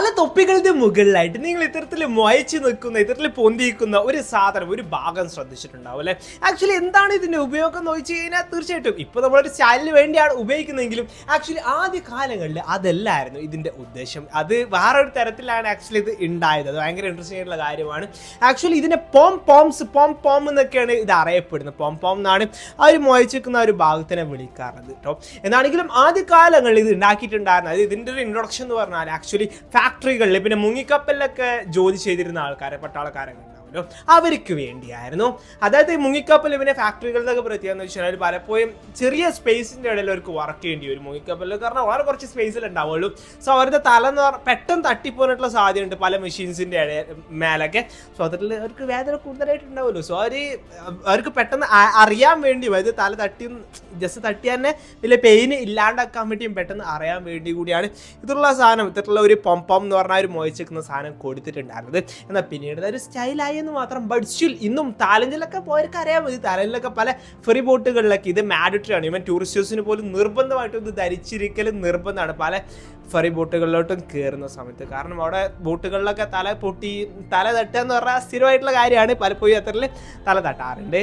തല തൊപ്പികളുടെ മുകളിലായിട്ട് നിങ്ങൾ ഇത്തരത്തിൽ മൊയച്ച് നിൽക്കുന്ന ഇത്തരത്തിൽ പൊന്തിയിരിക്കുന്ന ഒരു സാധനം ഒരു ഭാഗം ശ്രദ്ധിച്ചിട്ടുണ്ടാവും അല്ലെ. ആക്ച്വലി എന്താണ് ഇതിന്റെ ഉപയോഗം എന്ന് ചോദിച്ചു കഴിഞ്ഞാൽ തീർച്ചയായിട്ടും ഇപ്പൊ നമ്മളൊരു സ്റ്റൈലിന് വേണ്ടിയാണ് ഉപയോഗിക്കുന്നതെങ്കിലും ആക്ച്വലി ആദ്യ കാലങ്ങളിൽ അതല്ലായിരുന്നു ഇതിന്റെ ഉദ്ദേശം. അത് വേറൊരു തരത്തിലാണ് ആക്ച്വലി ഇത് ഉണ്ടായത്. അത് ഭയങ്കര ഇൻട്രസ്റ്റിംഗ് ആയിട്ടുള്ള കാര്യമാണ്. ആക്ച്വലി ഇതിനെ പോം എന്നൊക്കെയാണ് ഇത് അറിയപ്പെടുന്നത്. പോം എന്നാണ് ആ ഒരു മൊയച്ചിരിക്കുന്ന ഒരു ഭാഗത്തിനെ വിളിക്കാറുള്ളത് കേട്ടോ. എന്നാണെങ്കിലും ആദ്യ കാലങ്ങളിൽ ഇത് ഉണ്ടാക്കിയിട്ടുണ്ടായിരുന്നത് ഇതിന്റെ ഒരു ഇൻട്രൊഡക്ഷൻ എന്ന് പറഞ്ഞാൽ ആക്ച്വലി ഫാക്ടറികളിൽ പിന്നെ മുങ്ങിക്കപ്പലിലൊക്കെ ജോലി ചെയ്തിരുന്ന ആൾക്കാരെ പട്ടാളക്കാരൊക്കെ ഉണ്ടാവുമല്ലോ അവർക്ക് വേണ്ടിയായിരുന്നു. അതായത് ഈ മുങ്ങിക്കപ്പൽ പിന്നെ ഫാക്ടറികളിലൊക്കെ പ്രത്യേകം എന്ന് വെച്ചാൽ പലപ്പോഴും ചെറിയ സ്പേസിന്റെ ഇടയിൽ അവർക്ക് വർക്ക് ചെയ്യേണ്ടി വരും. മുങ്ങിക്കപ്പലിൽ കാരണം വളരെ കുറച്ച് സ്പേസിൽ ഉണ്ടാവുള്ളൂ. സോ അവരുടെ തല എന്ന് പറഞ്ഞാൽ പെട്ടെന്ന് തട്ടിപ്പോകാനായിട്ടുള്ള സാധ്യതയുണ്ട് പല മെഷീൻസിന്റെ മേലൊക്കെ. സോ അതിൽ അവർക്ക് വേദന കൂടുതലായിട്ട് ഉണ്ടാവുമല്ലോ. സോ അവർക്ക് പെട്ടെന്ന് അറിയാൻ വേണ്ടി അതായത് തല ജസ്റ്റ് തട്ടിയാൽ തന്നെ വലിയ പെയിന് ഇല്ലാണ്ടാക്കാൻ വേണ്ടിയും പെട്ടെന്ന് അറിയാൻ വേണ്ടി കൂടിയാണ് ഇതുള്ള സാധനം ഇത്തരത്തിലുള്ള ഒരു പൊം എന്ന് പറഞ്ഞാൽ ഒരു മൊയച്ചിരിക്കുന്ന സാധനം കൊടുത്തിട്ടുണ്ടായിരുന്നത്. എന്നാൽ പിന്നീട് ഒരു സ്റ്റൈലായി എന്ന് മാത്രം. ബട്ട് സ്റ്റിൽ ഇന്നും തായ്ലൻഡിലൊക്കെ പോയവർക്ക് അറിയാൻ മതി. തായ്ലൻഡിലൊക്കെ പല ഫെറി ബോട്ടുകളിലൊക്കെ ഇത് മാൻഡറ്ററി ആണ്. ഇവൻ ടൂറിസ്റ്റേഴ്സിന് പോലും നിർബന്ധമായിട്ടും ഇത് ധരിച്ചിരിക്കലും നിർബന്ധമാണ് പല ഫെറി ബോട്ടുകളിലോട്ടും കയറുന്ന സമയത്ത്. കാരണം അവിടെ ബോട്ടുകളിലൊക്കെ തല തട്ടുക എന്ന് പറഞ്ഞാൽ സ്ഥിരമായിട്ടുള്ള കാര്യമാണ്. പലപ്പോഴും അത്തരത്തിൽ തല തട്ടാറുണ്ട്.